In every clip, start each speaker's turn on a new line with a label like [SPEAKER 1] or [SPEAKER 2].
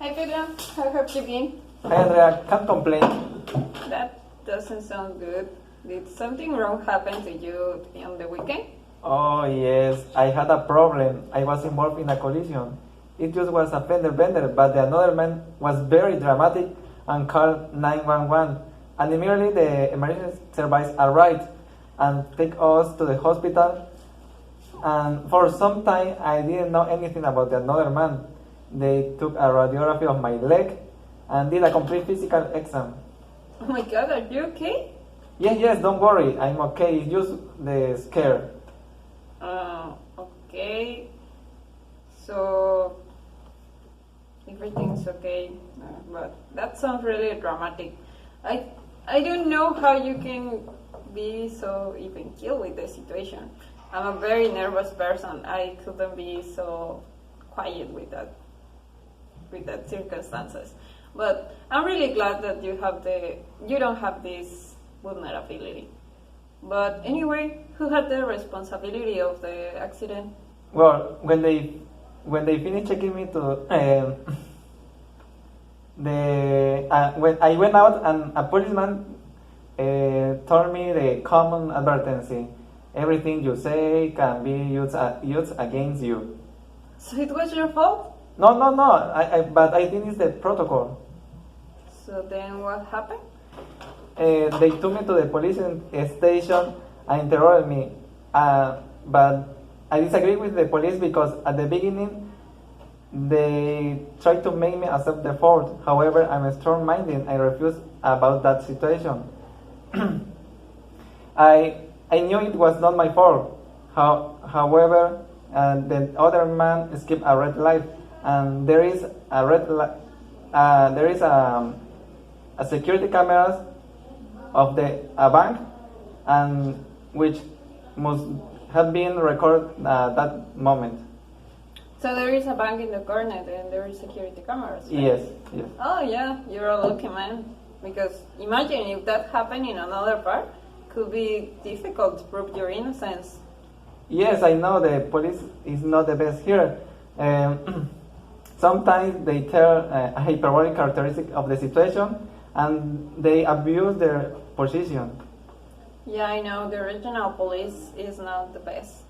[SPEAKER 1] Hi Pedro, how have you been?
[SPEAKER 2] Hi Andrea, can't complain.
[SPEAKER 1] That doesn't sound good. Did something wrong happen to you on the weekend?
[SPEAKER 2] Oh yes, I had a problem. I was involved in a collision. It just was a fender bender, but the another man was very dramatic and called 911. And immediately the emergency service arrived and take us to the hospital. And for some time I didn't know anything about the another man. They took a radiography of my leg and did a complete physical exam.
[SPEAKER 1] Oh my god, are you okay?
[SPEAKER 2] Yes, don't worry, I'm okay. It's just the scare.
[SPEAKER 1] Okay. So, everything's okay. But that sounds really dramatic. I don't know how you can be so even killed with the situation. I'm a very nervous person. I couldn't be so quiet with that circumstances. But I'm really glad that you don't have this vulnerability. But anyway, who had the responsibility of the accident?
[SPEAKER 2] Well, when they finished checking me to when I went out and a policeman told me the common advertency: everything you say can be used against you.
[SPEAKER 1] So it was your fault?
[SPEAKER 2] No. But I think it's the protocol.
[SPEAKER 1] So then what happened?
[SPEAKER 2] They took me to the police station and interrogated me. But I disagree with the police because at the beginning they tried to make me accept the fault. However, I'm strong-minded. I refused about that situation. I knew it was not my fault. However, the other man skipped a red light, and there is a security cameras of a bank, and which must have been recorded at that moment.
[SPEAKER 1] So there is a bank in the corner and there is security cameras, right?
[SPEAKER 2] Yes.
[SPEAKER 1] Oh yeah, you're a lucky man. Because imagine if that happened in another part, could be difficult to prove your innocence.
[SPEAKER 2] Yes, I know the police is not the best here. Sometimes they tell a hyperbolic characteristic of the situation and they abuse their position.
[SPEAKER 1] Yeah, I know the regional police is not the best.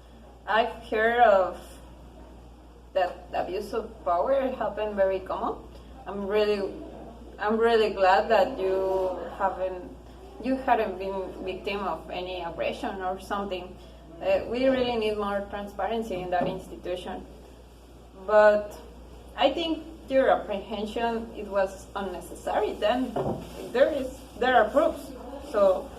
[SPEAKER 1] I've heard of that abuse of power happen very common. I'm really glad that you hadn't been victim of any aggression or something. We really need more transparency in that institution. But I think your apprehension it was unnecessary. Then there are proofs. So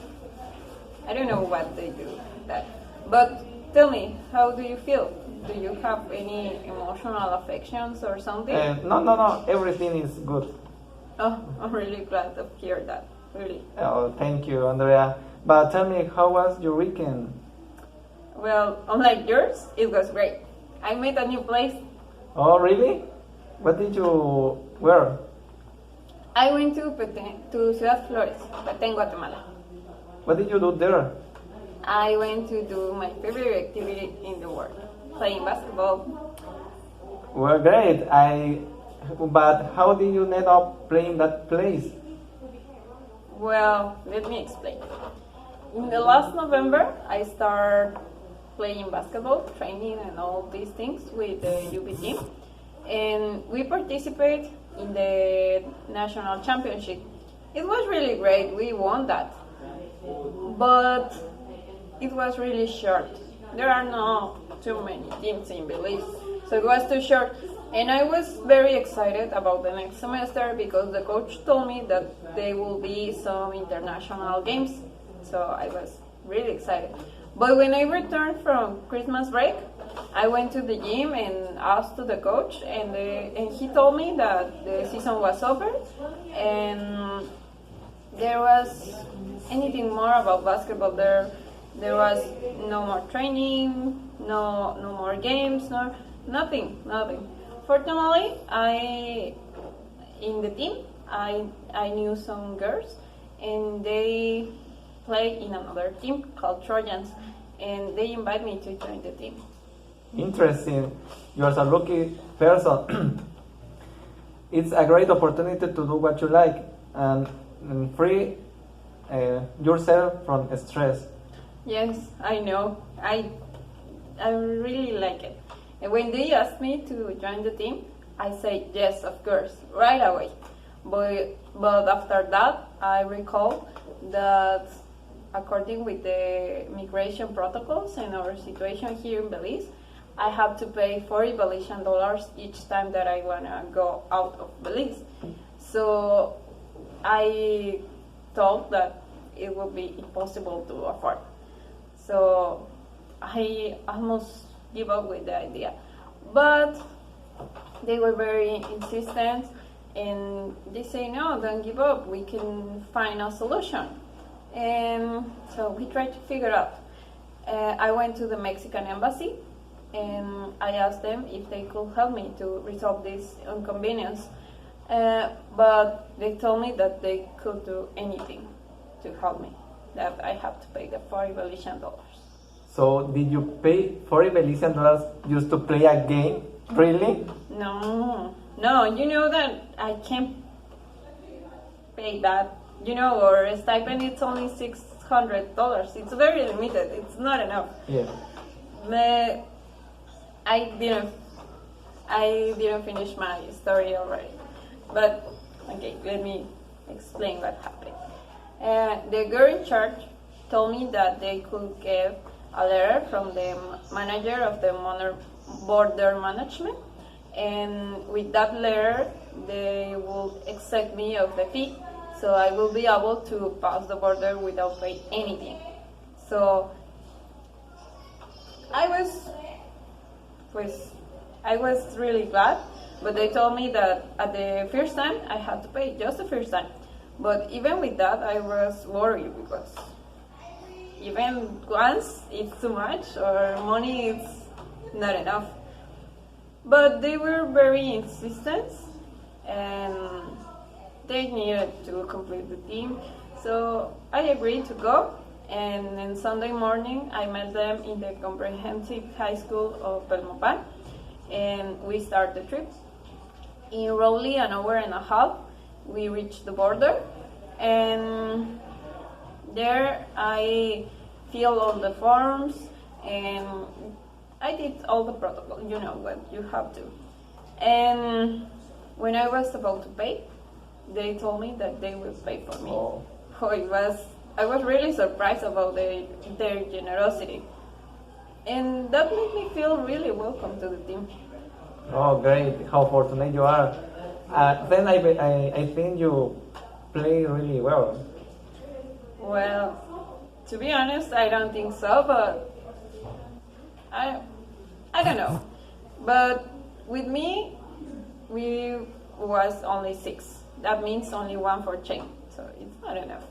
[SPEAKER 1] I don't know what they do that. But tell me, how do you feel? Do you have any emotional affections or something?
[SPEAKER 2] No. Everything is good.
[SPEAKER 1] Oh, I'm really glad to hear that. Really.
[SPEAKER 2] Oh, thank you, Andrea. But tell me, how was your weekend?
[SPEAKER 1] Well, unlike yours, it was great. I met a new place.
[SPEAKER 2] Oh, really? What did you wear?
[SPEAKER 1] I went to Ciudad Flores, Petén, Guatemala.
[SPEAKER 2] What did you do there?
[SPEAKER 1] I went to do my favorite activity in the world, playing basketball.
[SPEAKER 2] Well, great. But how did you end up playing that place?
[SPEAKER 1] Well, let me explain. In the last November, I started playing basketball, training and all these things with the UP team. And we participate in the national championship. It was really great. We won that. But it was really short. There are not too many teams in Belize. So it was too short. And I was very excited about the next semester because the coach told me that there will be some international games. So I was really excited. But when I returned from Christmas break, I went to the gym and asked to the coach, and he told me that the season was over and there was anything more about basketball there. There was no more training, no more games, nothing. Fortunately, in the team, I knew some girls, and they play in another team called Trojans, and they invited me to join the team.
[SPEAKER 2] Interesting. You are a lucky person. it's a great opportunity to do what you like and free yourself from stress.
[SPEAKER 1] Yes, I know. I really like it. And when they asked me to join the team, I said yes, of course, right away. But after that, I recall that according with the migration protocols and our situation here in Belize, I have to pay $40 Belizean dollars each time that I wanna go out of Belize. So I thought that it would be impossible to afford. So I almost give up with the idea. But they were very insistent and they say, no, don't give up, we can find a solution. And so we tried to figure out. I went to the Mexican embassy and I asked them if they could help me to resolve this inconvenience. But they told me that they could do anything to help me, that I have to pay the $40 Belizean dollars.
[SPEAKER 2] So did you pay $40 Belizean dollars just to play a game? Really?
[SPEAKER 1] No, you know that I can't pay that, or a stipend, it's only $600. It's very limited, it's not enough.
[SPEAKER 2] Yeah.
[SPEAKER 1] But I didn't finish my story already. But, okay, let me explain what happened. The girl in charge told me that they could get a letter from the manager of the border management, and with that letter they will accept me of the fee, so I will be able to pass the border without paying anything. So I was really glad, but they told me that at the first time I had to pay, just the first time. But even with that, I was worried because even once it's too much or money is not enough. But they were very insistent and they needed to complete the team. So I agreed to go, and on Sunday morning I met them in the comprehensive high school of Belmopan and we start the trip. In roughly an hour and a half we reached the border, and there I filled all the forms and I did all the protocol, what you have to. And when I was about to pay, they told me that they would pay for me.
[SPEAKER 2] Oh.
[SPEAKER 1] I was really surprised about their generosity. And that made me feel really welcome to the team.
[SPEAKER 2] Oh, great! How fortunate you are. Then I think you play really well.
[SPEAKER 1] Well, to be honest, I don't think so, but I don't know. But with me, we was only 6. That means only 1 for chain, so it's not enough.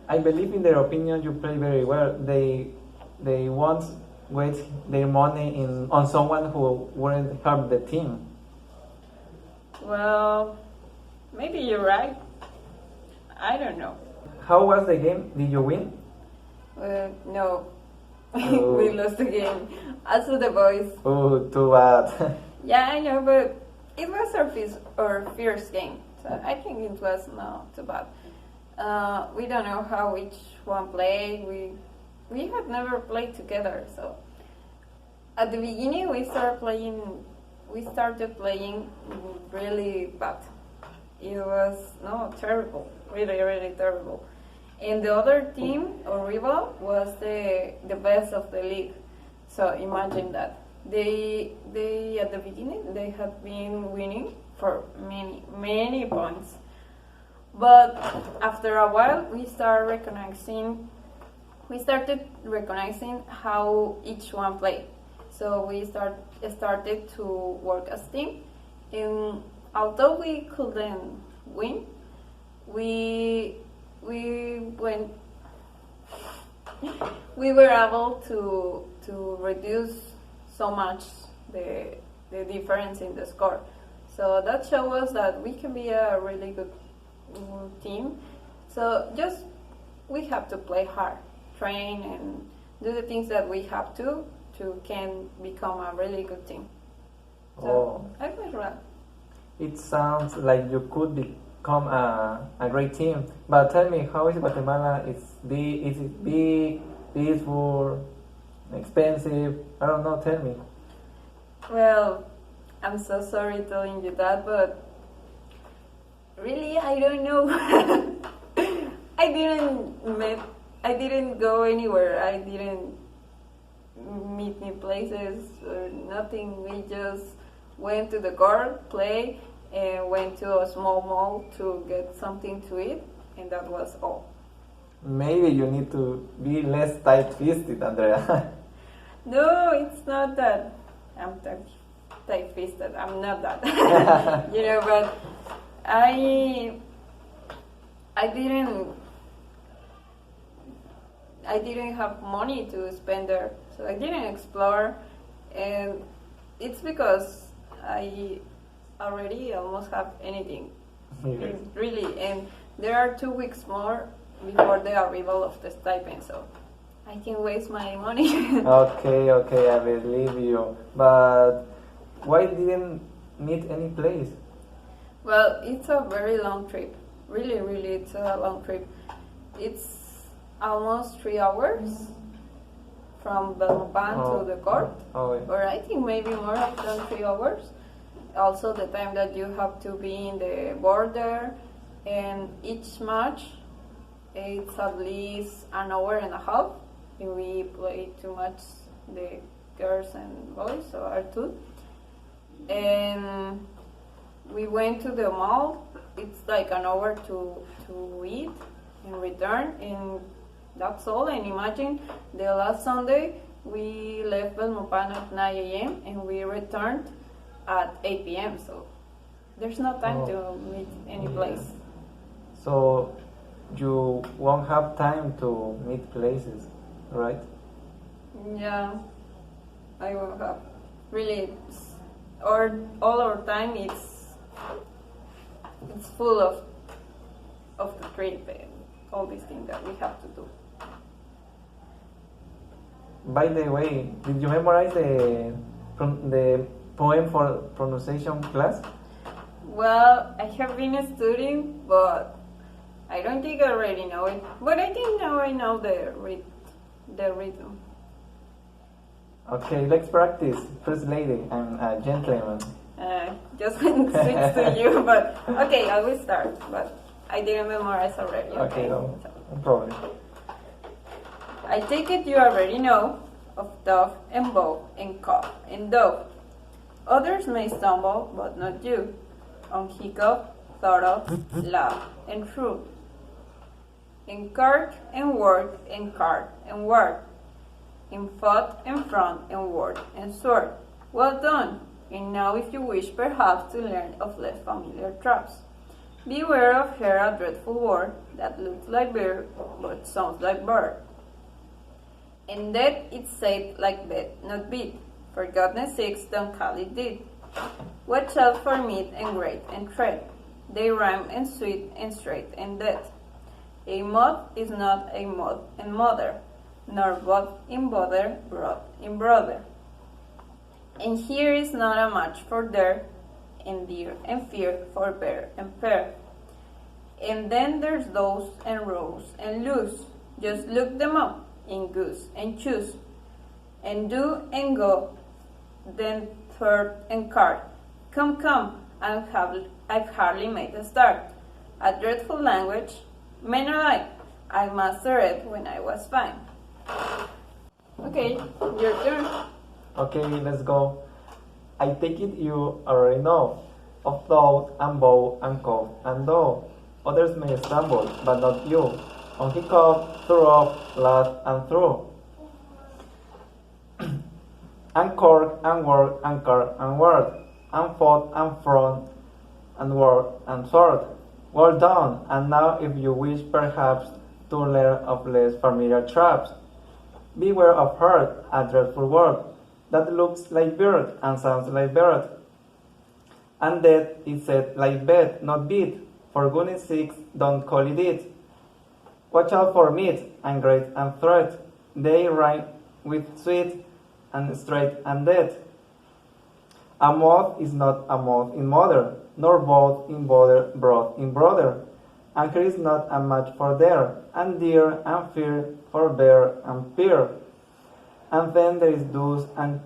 [SPEAKER 2] I believe in their opinion you play very well. They won't waste their money on someone who wouldn't harm the team.
[SPEAKER 1] Well, maybe you're right. I don't know.
[SPEAKER 2] How was the game? Did you win?
[SPEAKER 1] No.
[SPEAKER 2] Oh.
[SPEAKER 1] We lost the game. Also the boys.
[SPEAKER 2] Oh, too bad.
[SPEAKER 1] Yeah, I know, but it was our first game. So I think it was not too bad. We don't know how each one played. We had never played together, so at the beginning we started playing really bad. It was terrible, really, really terrible. And the other team or rival was the best of the league. So imagine that. They at the beginning they had been winning for many points. But after a while we started recognizing how each one played. So we started to work as team, and although we couldn't win, we were able to reduce so much the difference in the score. So that shows us that we can be a really good team. So we have to play hard, train, and do the things that we have to can become a really good team. So I was glad.
[SPEAKER 2] It sounds like you could become a great team. But tell me, how is Guatemala? Is it big, peaceful, expensive? I don't know. Tell me.
[SPEAKER 1] Well, I'm so sorry telling you that, but really, I don't know. I I didn't go anywhere. I didn't meet new places or nothing. We just went to the court, play, and went to a small mall to get something to eat, and that was all.
[SPEAKER 2] Maybe you need to be less tight-fisted, Andrea.
[SPEAKER 1] No, it's not that. I'm tight-fisted. I'm not that. But I I didn't I didn't have money to spend there, so I didn't explore, and it's because I already almost have anything.
[SPEAKER 2] Yes.
[SPEAKER 1] Really, and there are 2 weeks more before the arrival of the stipend, so I can waste my money.
[SPEAKER 2] Okay, okay, I believe you. But why didn't meet any place?
[SPEAKER 1] Well, it's a very long trip. Really, really, it's a long trip. It's almost 3 hours from Belmopan to the court,
[SPEAKER 2] Oh,
[SPEAKER 1] or I think maybe more than 3 hours. Also, the time that you have to be in the border, and each match it's at least an hour and a half. And we play too much the girls and boys, so are two. And we went to the mall. It's like an hour to eat and return, and that's all. And imagine the last Sunday we left Belmopan at 9 a.m. and we returned at 8 p.m. So there's no time to meet any place.
[SPEAKER 2] So you won't have time to meet places, right?
[SPEAKER 1] Yeah, I will have. Really, all our time it's full of the trip and all these things that we have to do.
[SPEAKER 2] By the way, did you memorize the poem for pronunciation class?
[SPEAKER 1] Well, I have been studying, but I don't think I already know it. But I think now I know the rhythm.
[SPEAKER 2] Okay, let's practice. First lady and a gentleman.
[SPEAKER 1] Just when it switch to you, but okay, I will start. But I didn't memorize already.
[SPEAKER 2] Okay, no
[SPEAKER 1] So,
[SPEAKER 2] problem.
[SPEAKER 1] I take it you already know of dove and bow and cough and dove. Others may stumble, but not you. On hiccup, thought of, laugh, and fruit. In cart and work and cart and work. In thought and front and word and sword. Well done! And now if you wish perhaps to learn of less familiar traps. Beware of here a dreadful word that looks like bear but sounds like bird. And that it's said like bet, not beat. For goodness sakes, don't call it did. Watch out for meat and great and tread. They rhyme and sweet and straight and dead. A moth is not a moth and mother, nor both in bother, broth in brother. And here is not a match for there, and deer and fear for bear and fair. And then there's those and rows and loose. Just look them up in goose and choose. And do and go, then third and cart. Come, come, I've hardly made a start. A dreadful language, men alike. I mastered it when I was fine. Okay, your turn.
[SPEAKER 2] Okay, let's go. I take it you already know of thought and bow and cough and dough. Others may stumble, but not you. On hiccup, through off, laugh and through. And cork and work and car and word. And fought and front and word and sword. Well done, and now if you wish perhaps to learn of less familiar traps. Beware of hurt, a dreadful word that looks like bird and sounds like bird. And that is said like bed, not beat. For goodness sakes, don't call it it. Watch out for meat and great and threat. They rhyme with sweet and straight and dead. A moth is not a moth in mother, nor both in brother, brought in brother. Anchor is not a match for dare, and dear and fear for bear and peer. And then there is do's and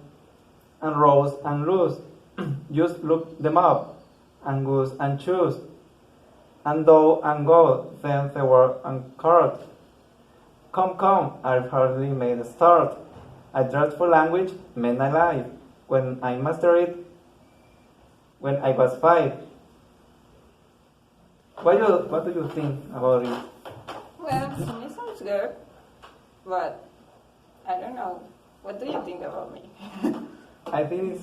[SPEAKER 2] rows and loose. Just look them up, and goose and choose. And though and go, then the word and card. Come, I've hardly made a start. A dreadful language meant my life. When I mastered it, when I was 5. What do you think about it?
[SPEAKER 1] Well, to me sounds good, but I don't know. What do you think about me?
[SPEAKER 2] I think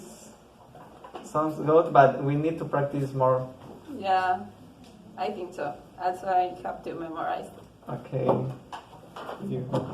[SPEAKER 2] it sounds good, but we need to practice more.
[SPEAKER 1] Yeah, I think so. That's why I have to memorize.
[SPEAKER 2] Okay. You.